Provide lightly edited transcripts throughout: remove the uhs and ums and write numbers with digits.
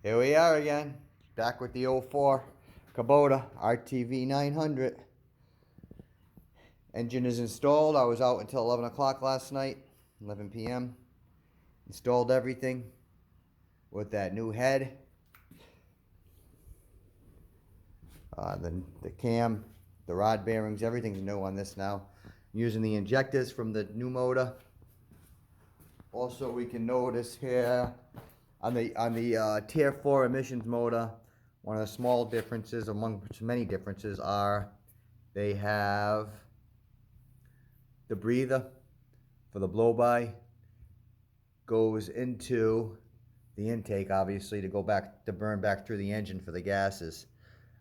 Here we are again, back with the 04 Kubota RTV 900. Engine is installed. I was out until 11 o'clock last night, 11 p.m. Installed everything with that new head. The cam, the rod bearings, everything's new on this now. I'm using the injectors from the new motor. Also, we can notice here on the Tier 4 emissions motor, one of the small differences among many differences are they have the breather for the blow-by goes into the intake, obviously, to go back to burn back through the engine for the gases.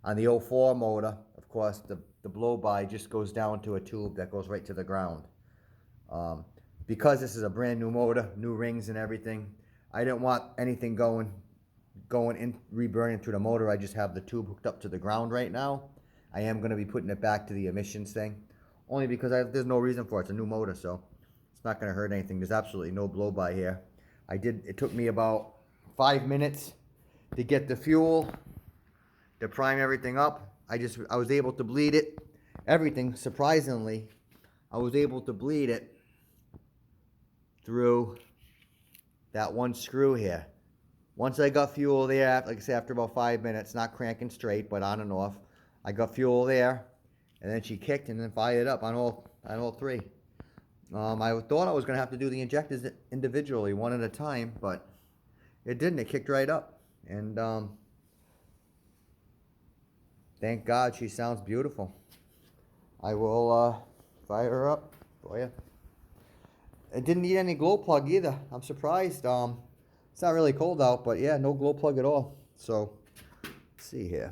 On the 04 motor, of course, the blow-by just goes down to a tube that goes right to the ground. Because this is a brand new motor, new rings and everything, I didn't want anything going in, reburning through the motor. I just have the tube hooked up to the ground right now. I am going to be putting it back to the emissions thing, only because there's no reason for it. It's a new motor, so it's not going to hurt anything. There's absolutely no blow-by here. It took me about 5 minutes to get the fuel, to prime everything up. I was able to bleed it. Everything, surprisingly, I was able to bleed it through that one screw here. Once I got fuel there, like I said, after about 5 minutes, not cranking straight, but on and off, I got fuel there, and then she kicked and then fired up on all three. I thought I was going to have to do the injectors individually, one at a time, but it didn't. It kicked right up, and thank God she sounds beautiful. I will fire her up for you. It didn't need any glow plug either. I'm surprised. It's not really cold out, but yeah, no glow plug at all. So, let's see here.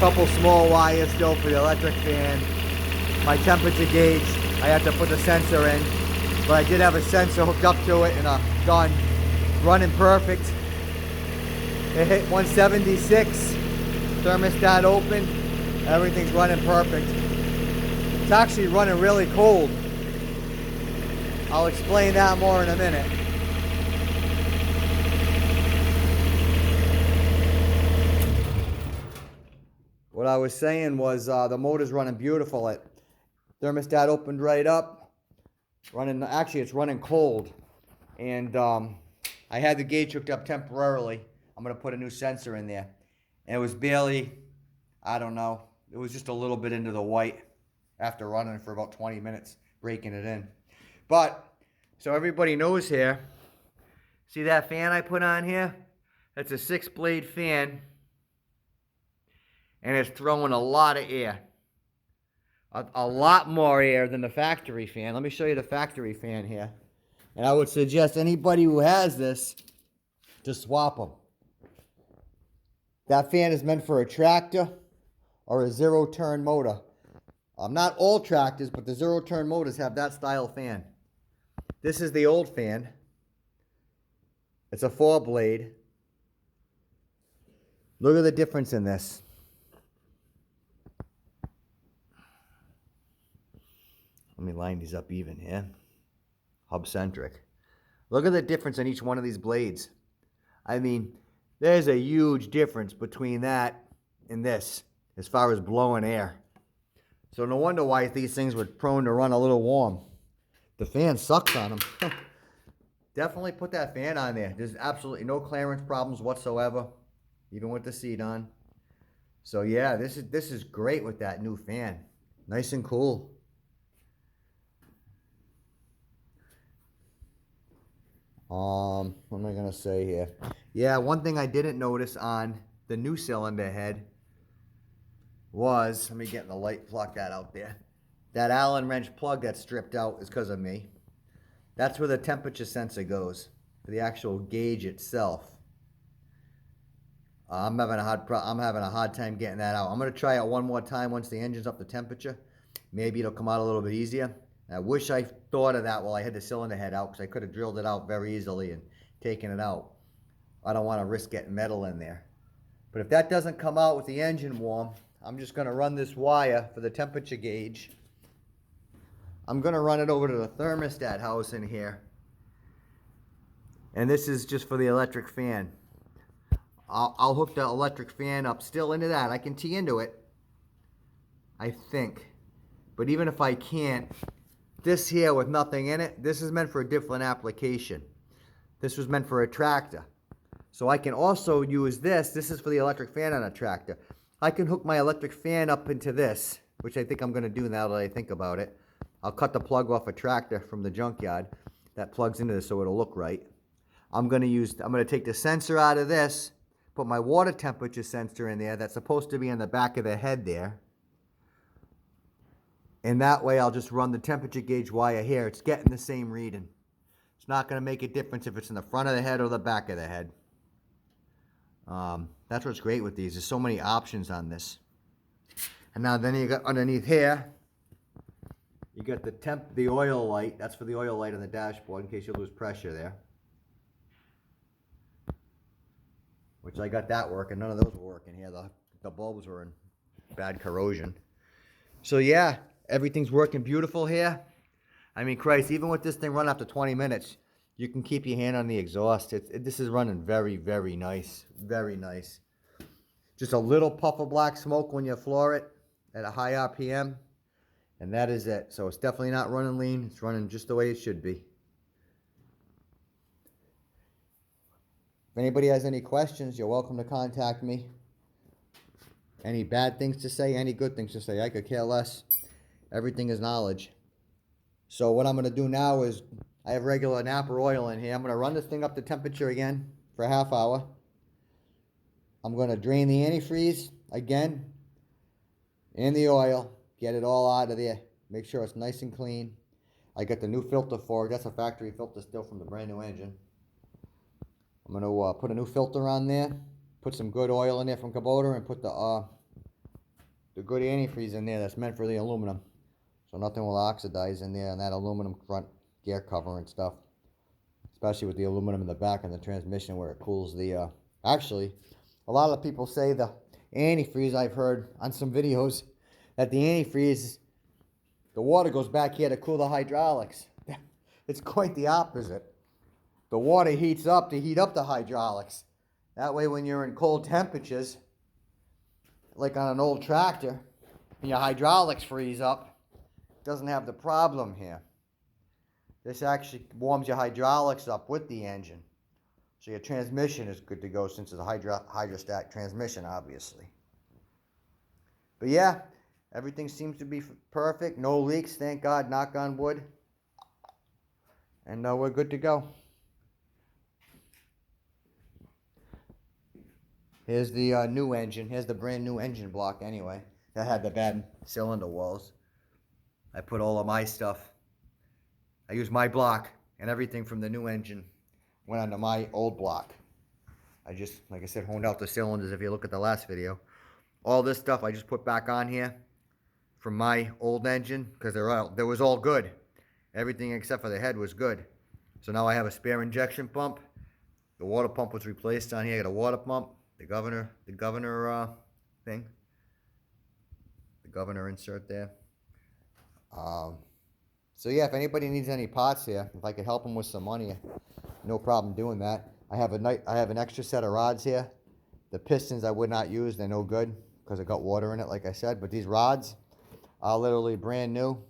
Couple small wires still for the electric fan. My temperature gauge, I had to put the sensor in, but I did have a sensor hooked up to it and done, running perfect. It hit 176, thermostat open, everything's running perfect. It's actually running really cold. I'll explain that more in a minute. What I was saying was the motor's running beautiful. Thermostat opened right up. Actually, it's running cold. And I had the gauge hooked up temporarily. I'm going to put a new sensor in there. And it was barely, I don't know, it was just a little bit into the white after running for about 20 minutes, breaking it in. But, so everybody knows here, see that fan I put on here? That's a 6-blade fan. And it's throwing a lot of air. A lot more air than the factory fan. Let me show you the factory fan here. And I would suggest anybody who has this to swap them. That fan is meant for a tractor or a zero-turn motor. Not all tractors, but the zero-turn motors have that style fan. This is the old fan. It's a 4-blade. Look at the difference in this. Let me line these up even here. Hub centric. Look at the difference in each one of these blades. I mean, there's a huge difference between that and this as far as blowing air. So no wonder why these things were prone to run a little warm. The fan sucks on them. Definitely put that fan on there. There's absolutely no clearance problems whatsoever, even with the seat on. So yeah, this is great with that new fan. Nice and cool. What am I going to say here? Yeah, one thing I didn't notice on the new cylinder head was, let me get in the light, block that out there. That Allen wrench plug that's stripped out is because of me. That's where the temperature sensor goes, for the actual gauge itself. I'm having a hard time getting that out. I'm going to try it one more time once the engine's up to temperature. maybe it'll come out a little bit easier. I wish I thought of that while I had the cylinder head out, because I could have drilled it out very easily and taken it out. I don't want to risk getting metal in there. But if that doesn't come out with the engine warm, I'm just going to run this wire for the temperature gauge. I'm going to run it over to the thermostat house in here. And this is just for the electric fan. I'll hook the electric fan up still into that. I can tee into it, I think. But even if I can't, this here with nothing in it, this is meant for a different application. This was meant for a tractor. So I can also use this. This is for the electric fan on a tractor. I can hook my electric fan up into this, which I think I'm going to do now that I think about it. I'll cut the plug off a tractor from the junkyard that plugs into this so it'll look right. I'm going to take the sensor out of this, put my water temperature sensor in there that's supposed to be in the back of the head there. And that way I'll just run the temperature gauge wire here. It's getting the same reading. It's not going to make a difference if it's in the front of the head or the back of the head. That's what's great with these. There's so many options on this. And now then you got underneath here, you got the oil light. That's for the oil light on the dashboard in case you lose pressure there. Which I got that working. None of those were working here. The bulbs were in bad corrosion. So yeah, everything's working beautiful here. I mean, Christ, even with this thing running after 20 minutes, you can keep your hand on the exhaust. This is running very, very nice. Very nice. Just a little puff of black smoke when you floor it at a high RPM. And that is it. So it's definitely not running lean. It's running just the way it should be. If anybody has any questions, you're welcome to contact me. Any bad things to say, any good things to say, I could care less. Everything is knowledge. So what I'm going to do now is, I have regular Napa oil in here. I'm going to run this thing up to temperature again for a half hour. I'm going to drain the antifreeze again and the oil. Get it all out of there. Make sure it's nice and clean. I got the new filter for it. That's a factory filter still from the brand new engine. I'm going to put a new filter on there. Put some good oil in there from Kubota and put the good antifreeze in there that's meant for the aluminum. So nothing will oxidize in there, and that aluminum front gear cover and stuff. Especially with the aluminum in the back and the transmission where it cools the... Actually, a lot of people say the antifreeze, I've heard on some videos, that the antifreeze, the water goes back here to cool the hydraulics. It's quite the opposite. The water heats up to heat up the hydraulics. That way when you're in cold temperatures, like on an old tractor, and your hydraulics freeze up, it doesn't have the problem here. This actually warms your hydraulics up with the engine. So your transmission is good to go since it's a hydrostatic transmission, obviously. But yeah, everything seems to be perfect. No leaks, thank God, knock on wood. And we're good to go. Here's the new engine. Here's the brand new engine block anyway. That had the bad cylinder walls. I put all of my stuff. I used my block, and everything from the new engine went onto my old block. I just, like I said, honed out the cylinders if you look at the last video. All this stuff I just put back on here from my old engine because there was all good. Everything except for the head was good. So now I have a spare injection pump. The water pump was replaced on here. I got a water pump. The governor thing. The governor insert there. So yeah, if anybody needs any pots here, if I could help them with some money, no problem doing that. I have an extra set of rods here. The pistons I would not use, they're no good because it got water in it, like I said. But these rods are literally brand new.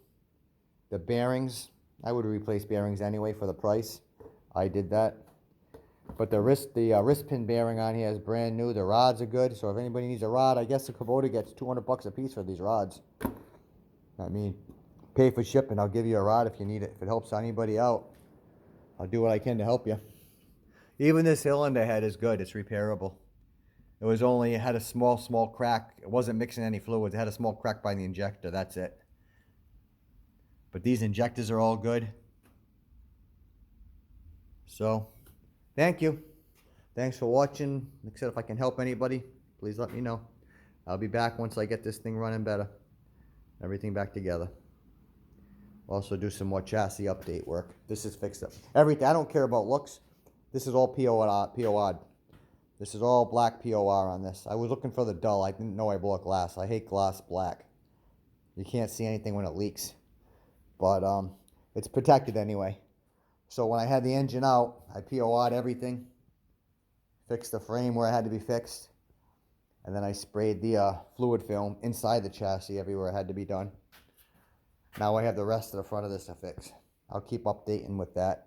The bearings, I would replace bearings anyway for the price. I did that. But the wrist pin bearing on here is brand new. The rods are good. So if anybody needs a rod, I guess the Kubota gets $200 a piece for these rods. I mean, pay for shipping. I'll give you a rod if you need it. If it helps anybody out, I'll do what I can to help you. Even this cylinder head is good. It's repairable. It had a small crack. It wasn't mixing any fluids. It had a small crack by the injector. That's it. But these injectors are all good. So, thank you. Thanks for watching. Like I said, if I can help anybody, please let me know. I'll be back once I get this thing running better. everything back together. Also do some more chassis update work. This is fixed up. Everything. I don't care about looks. This is all POR. This is all black POR on this. I was looking for the dull. I didn't know I bought glass. I hate glass black. You can't see anything when it leaks. But it's protected anyway. So when I had the engine out, I POR'd everything. Fixed the frame where it had to be fixed. And then I sprayed the fluid film inside the chassis everywhere it had to be done. Now I have the rest of the front of this to fix. I'll keep updating with that.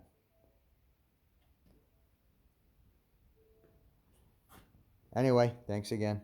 Anyway, thanks again.